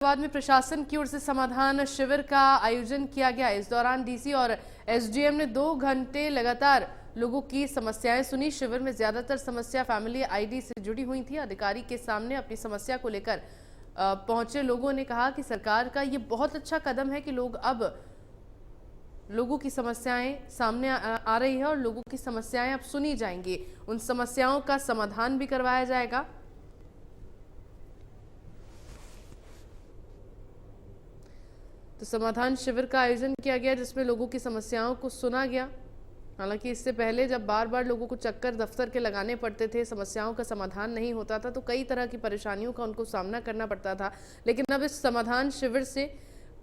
बाद में प्रशासन की ओर से समाधान शिविर का आयोजन किया गया। इस दौरान डीसी और एसडीएम ने 2 घंटे लगातार लोगों की समस्याएं सुनी। शिविर में ज्यादातर समस्या फैमिली आईडी से जुड़ी हुई थी। अधिकारी के सामने अपनी समस्या को लेकर पहुंचे लोगों ने कहा कि सरकार का ये बहुत अच्छा कदम है कि लोगों की समस्याएं सामने आ रही है और लोगों की समस्याएं अब सुनी जाएंगी। उन समस्याओं का समाधान भी करवाया जाएगा। तो समाधान शिविर का आयोजन किया गया जिसमें लोगों की समस्याओं को सुना गया। हालांकि इससे पहले जब बार बार लोगों को चक्कर दफ्तर के लगाने पड़ते थे, समस्याओं का समाधान नहीं होता था, तो कई तरह की परेशानियों का उनको सामना करना पड़ता था। लेकिन अब इस समाधान शिविर से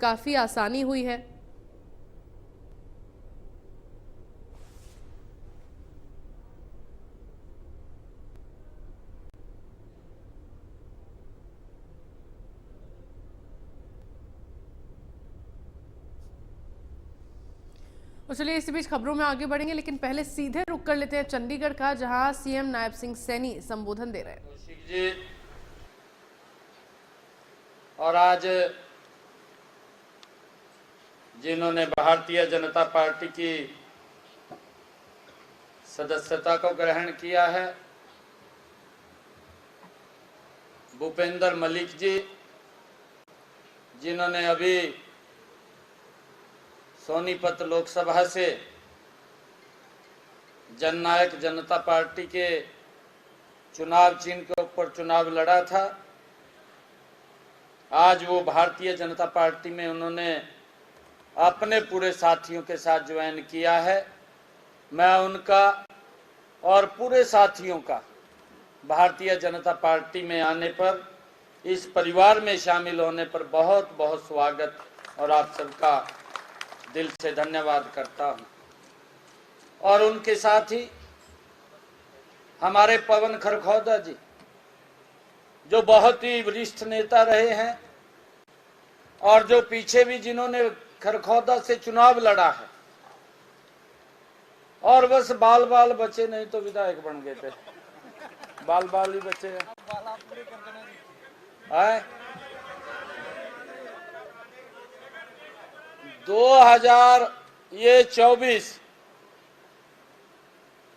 काफ़ी आसानी हुई है। तो चलिए इसी बीच खबरों में आगे बढ़ेंगे, लेकिन पहले सीधे रुक कर लेते हैं चंडीगढ़ का, जहां सीएम नायब सिंह सैनी संबोधन दे रहे हैं। कौशिक जी और आज जिन्होंने भारतीय जनता पार्टी की सदस्यता को ग्रहण किया है, भूपेंद्र मलिक जी जिन्होंने अभी सोनीपत लोकसभा से जननायक जनता पार्टी के चुनाव चिन्ह के ऊपर चुनाव लड़ा था, आज वो भारतीय जनता पार्टी में उन्होंने अपने पूरे साथियों के साथ ज्वाइन किया है। मैं उनका और पूरे साथियों का भारतीय जनता पार्टी में आने पर, इस परिवार में शामिल होने पर बहुत बहुत स्वागत और आप सबका दिल से धन्यवाद करता हूं। और उनके साथ ही हमारे पवन खरखौदा जी जो बहुत ही वरिष्ठ नेता रहे हैं और जो पीछे भी जिन्होंने खरखौदा से चुनाव लड़ा है और बस बाल बाल बचे, नहीं तो विधायक बन गए थे, बाल बाल ही बचे हैं। 2024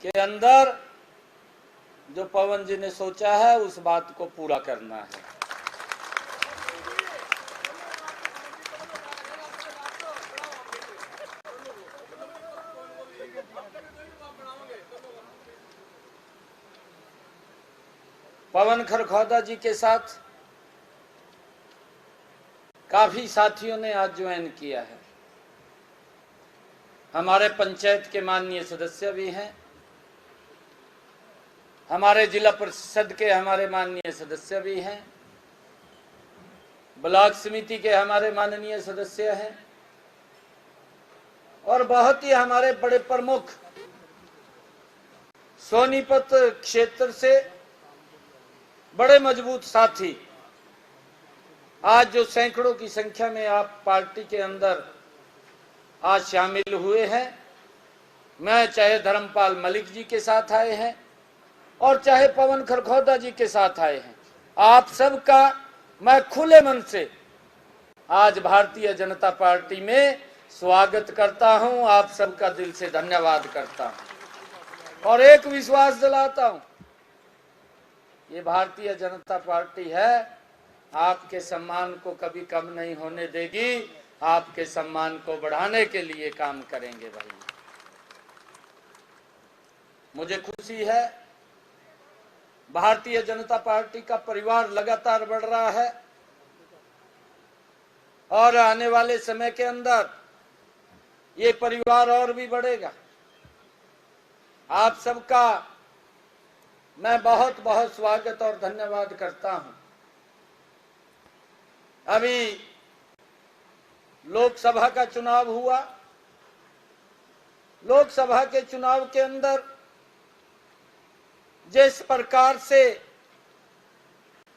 के अंदर जो पवन जी ने सोचा है उस बात को पूरा करना है। पवन खरखौदा जी के साथ काफी साथियों ने आज ज्वाइन किया है। हमारे पंचायत के माननीय सदस्य भी हैं, हमारे जिला परिषद के हमारे माननीय सदस्य भी हैं, ब्लॉक समिति के हमारे माननीय सदस्य हैं और बहुत ही हमारे बड़े प्रमुख सोनीपत क्षेत्र से बड़े मजबूत साथी आज जो सैकड़ों की संख्या में आप पार्टी के अंदर आज शामिल हुए हैं। मैं चाहे धर्मपाल मलिक जी के साथ आए हैं और चाहे पवन खरखौदा जी के साथ आए हैं, आप सबका मैं खुले मन से आज भारतीय जनता पार्टी में स्वागत करता हूं। आप सबका दिल से धन्यवाद करता हूं और एक विश्वास दिलाता हूं, ये भारतीय जनता पार्टी है, आपके सम्मान को कभी कम नहीं होने देगी, आपके सम्मान को बढ़ाने के लिए काम करेंगे। भाई मुझे खुशी है, भारतीय जनता पार्टी का परिवार लगातार बढ़ रहा है और आने वाले समय के अंदर ये परिवार और भी बढ़ेगा। आप सबका मैं बहुत बहुत स्वागत और धन्यवाद करता हूं। अभी लोकसभा का चुनाव हुआ, लोकसभा के चुनाव के अंदर जिस प्रकार से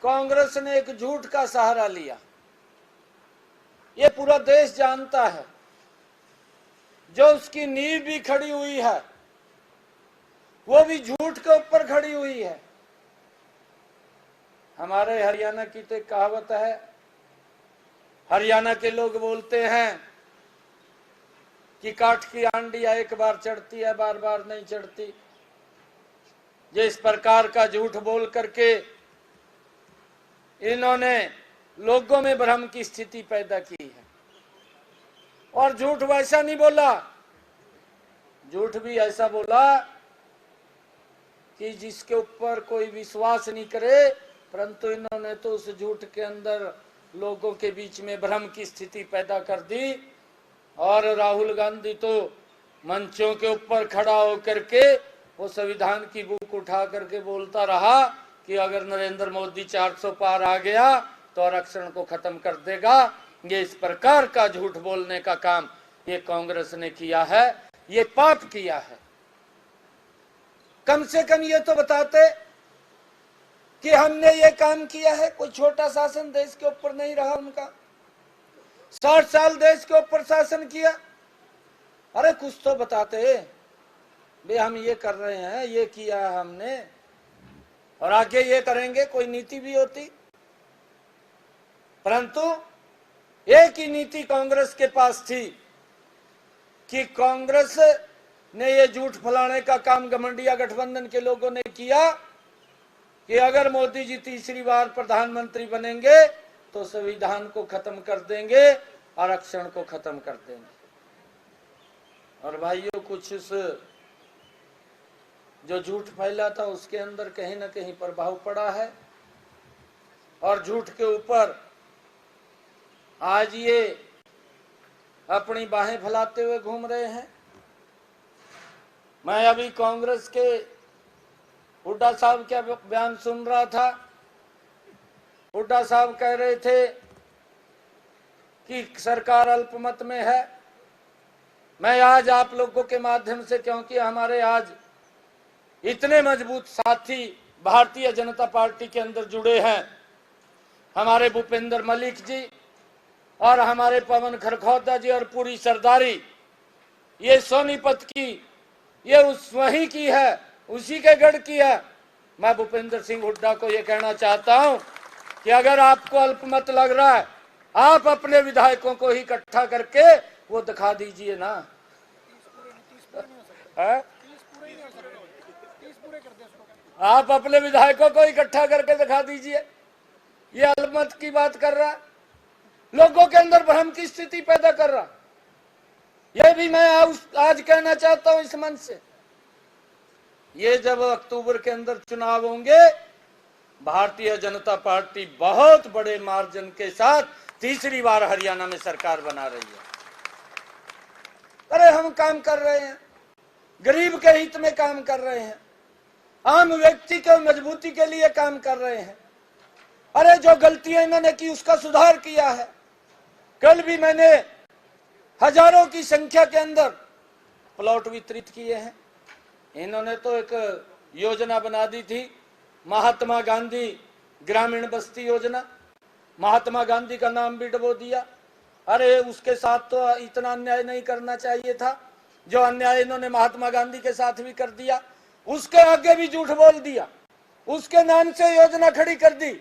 कांग्रेस ने एक झूठ का सहारा लिया, ये पूरा देश जानता है। जो उसकी नींव भी खड़ी हुई है वो भी झूठ के ऊपर खड़ी हुई है। हमारे हरियाणा की तो एक कहावत है, हरियाणा के लोग बोलते हैं कि काठ की आंडिया एक बार चढ़ती है, बार बार नहीं चढ़ती। जिस प्रकार का झूठ बोल करके इन्होंने लोगों में भ्रम की स्थिति पैदा की है। और झूठ वैसा नहीं बोला, झूठ भी ऐसा बोला कि जिसके ऊपर कोई विश्वास नहीं करे, परंतु इन्होंने तो उस झूठ के अंदर लोगों के बीच में भ्रम की स्थिति पैदा कर दी। और राहुल गांधी तो मंचों के ऊपर खड़ा होकर के वो संविधान की बुक उठा करके बोलता रहा कि अगर नरेंद्र मोदी 400 पार आ गया तो आरक्षण को खत्म कर देगा। ये इस प्रकार का झूठ बोलने का काम ये कांग्रेस ने किया है, ये पाप किया है। कम से कम ये तो बताते कि हमने ये काम किया है। कोई छोटा शासन देश के ऊपर नहीं रहा उनका, 60 साल देश के ऊपर शासन किया। अरे कुछ तो बताते बे, हम ये कर रहे हैं, ये किया है हमने और आगे ये करेंगे, कोई नीति भी होती। परंतु एक ही नीति कांग्रेस के पास थी कि कांग्रेस ने ये झूठ फैलाने का काम घमंडिया गठबंधन के लोगों ने किया कि अगर मोदी जी तीसरी बार प्रधानमंत्री बनेंगे तो संविधान को खत्म कर देंगे, आरक्षण को खत्म कर देंगे। और भाइयों, कुछ इस जो झूठ फैला था उसके अंदर कहीं ना कहीं प्रभाव पड़ा है और झूठ के ऊपर आज ये अपनी बाहें फैलाते हुए घूम रहे हैं। मैं अभी कांग्रेस के हुड्डा साहब का बयान सुन रहा था। हुड्डा साहब कह रहे थे कि सरकार अल्पमत में है। मैं आज आप लोगों के माध्यम से, क्योंकि हमारे आज इतने मजबूत साथी भारतीय जनता पार्टी के अंदर जुड़े हैं, हमारे भूपेंद्र मलिक जी और हमारे पवन खरखौदा जी और पूरी सरदारी, ये सोनीपत की, ये उस वहीं की है, उसी के गढ़ की है। मैं भूपेंद्र सिंह हुड्डा को ये कहना चाहता हूं कि अगर आपको अल्पमत लग रहा है, आप अपने विधायकों को ही इकट्ठा करके वो दिखा दीजिए ना। आप अपने विधायकों को इकट्ठा करके दिखा दीजिए। ये अल्पमत की बात कर रहा है, लोगों के अंदर भ्रम की स्थिति पैदा कर रहा। यह भी मैं आज कहना चाहता हूं इस मंच से, ये जब अक्टूबर के अंदर चुनाव होंगे, भारतीय जनता पार्टी बहुत बड़े मार्जिन के साथ तीसरी बार हरियाणा में सरकार बना रही है। अरे हम काम कर रहे हैं, गरीब के हित में काम कर रहे हैं, आम व्यक्ति के मजबूती के लिए काम कर रहे हैं। अरे जो गलतियां इन्होंने की उसका सुधार किया है। कल भी मैंने हजारों की संख्या के अंदर प्लॉट वितरित किए हैं। इन्होंने तो एक योजना बना दी थी, महात्मा गांधी ग्रामीण बस्ती योजना। महात्मा गांधी का नाम भी डबो दिया। अरे उसके साथ तो इतना अन्याय नहीं करना चाहिए था, जो अन्याय इन्होंने महात्मा गांधी के साथ भी कर दिया। उसके आगे भी झूठ बोल दिया, उसके नाम से योजना खड़ी कर दी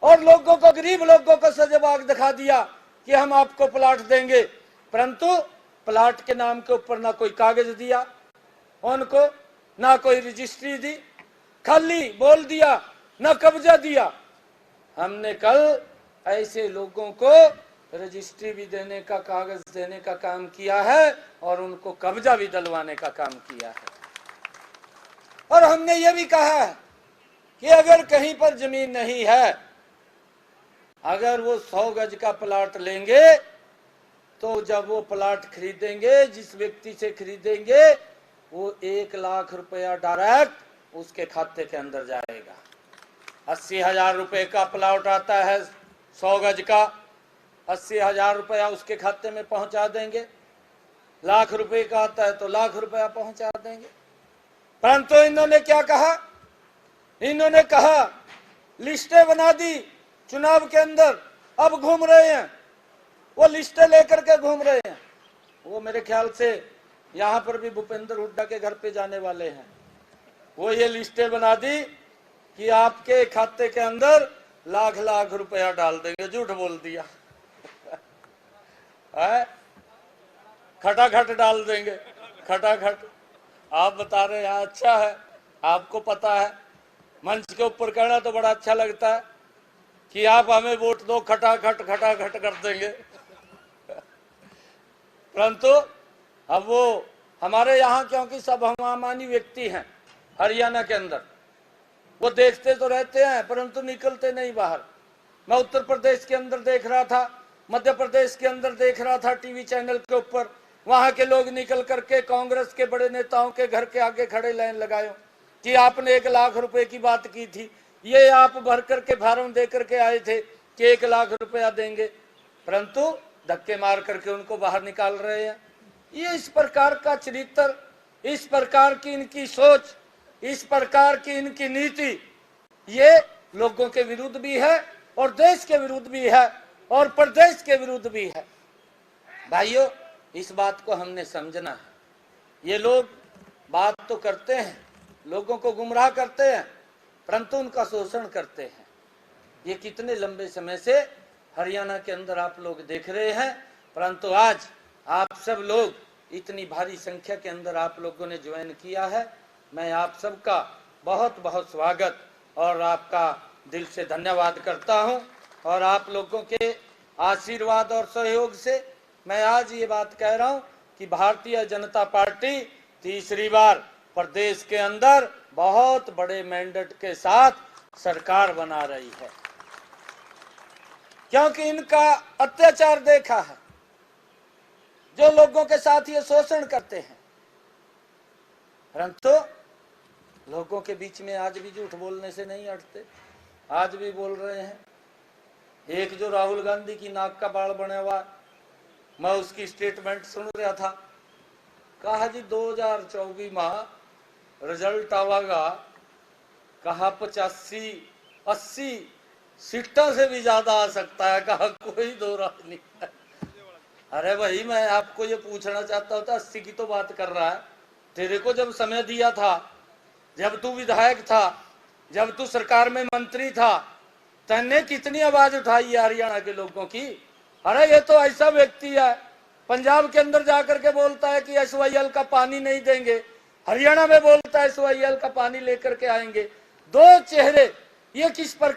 और लोगों को, गरीब लोगों को सजबाग दिखा दिया कि हम आपको प्लाट देंगे। परंतु प्लाट के नाम के ऊपर ना कोई कागज दिया उनको, ना कोई रजिस्ट्री दी, खाली बोल दिया, ना कब्जा दिया। हमने कल ऐसे लोगों को रजिस्ट्री भी देने का, कागज देने का काम किया है और उनको कब्जा भी दिलवाने का काम किया है। और हमने ये भी कहा है कि अगर कहीं पर जमीन नहीं है, अगर वो 100 गज का प्लाट लेंगे तो जब वो प्लाट खरीदेंगे, जिस व्यक्ति से खरीदेंगे, वो 1 लाख रुपया डायरेक्ट उसके खाते के अंदर जाएगा। 80,000 रुपए का प्लाट आता है 100 गज का, 80,000 रुपया उसके खाते में पहुंचा देंगे। लाख रुपए का आता है तो लाख रुपया पहुंचा देंगे। परंतु इन्होंने क्या कहा? इन्होंने कहा लिस्टें बना दी चुनाव के अंदर, अब घूम रहे हैं, वो लिस्टें लेकर के घूम रहे हैं। वो मेरे ख्याल से यहाँ पर भी भूपेंद्र हुड्डा के घर पे जाने वाले हैं। वो ये लिस्टें बना दी कि आपके खाते के अंदर लाख लाख रुपया डाल देंगे। झूठ बोल दिया। है, खटाखट डाल देंगे, खटाखट। आप बता रहे हैं अच्छा है, आपको पता है। मंच के ऊपर कहना तो बड़ा अच्छा लगता है कि आप हमें वोट दो, खटाखट खटाखट कर देंगे। परंतु अब वो हमारे यहाँ क्योंकि सब हमामानी व्यक्ति हैं हरियाणा के अंदर, वो देखते तो रहते हैं परंतु निकलते नहीं बाहर। मैं उत्तर प्रदेश के अंदर देख रहा था, मध्य प्रदेश के अंदर देख रहा था टीवी चैनल के ऊपर, वहां के लोग निकल करके कांग्रेस के बड़े नेताओं के घर के आगे खड़े लाइन लगाए कि आपने 1 लाख रुपए की बात की थी, ये आप भर करके फार्म दे करके आए थे कि 1 लाख रुपया देंगे, परंतु धक्के मार करके उनको बाहर निकाल रहे हैं। ये इस प्रकार का चरित्र, इस प्रकार की इनकी सोच, इस प्रकार की इनकी नीति, ये लोगों के विरुद्ध भी है और देश के विरुद्ध भी है और प्रदेश के विरुद्ध भी है। भाइयों, इस बात को हमने समझना है। ये लोग बात तो करते हैं, लोगों को गुमराह करते हैं, परंतु उनका शोषण करते हैं। ये कितने लंबे समय से हरियाणा के अंदर आप लोग देख रहे हैं, परंतु आज आप सब लोग इतनी भारी संख्या के अंदर आप लोगों ने ज्वाइन किया है। मैं आप सबका बहुत बहुत स्वागत और आपका दिल से धन्यवाद करता हूं। और आप लोगों के आशीर्वाद और सहयोग से मैं आज ये बात कह रहा हूं कि भारतीय जनता पार्टी तीसरी बार प्रदेश के अंदर बहुत बड़े मैंडेट के साथ सरकार बना रही है, क्योंकि इनका अत्याचार देखा है, जो लोगों के साथ ये शोषण करते हैं, परंतु लोगों के बीच में आज भी झूठ बोलने से नहीं हटते, आज भी बोल रहे हैं। एक जो राहुल गांधी की नाक का बाल बना हुआ, मैं उसकी स्टेटमेंट सुन रहा था, कहा जी 2024 में रिजल्ट आवागा, कहा 85-80 सीटों से भी ज्यादा आ सकता है, कहा कोई दो राय नहीं है। अरे भाई, मैं आपको ये पूछना चाहता हूँ, 80 की तो बात कर रहा है, तेरे को जब समय दिया था, जब तू विधायक था, जब तू सरकार में मंत्री था, तन्ने कितनी आवाज उठाई है हरियाणा के लोगों की। अरे ये तो ऐसा व्यक्ति है, पंजाब के अंदर जाकर के बोलता है कि SYL का पानी नहीं देंगे, हरियाणा में बोलता है SYL का पानी लेकर के आएंगे। दो चेहरे, ये किस प्रकार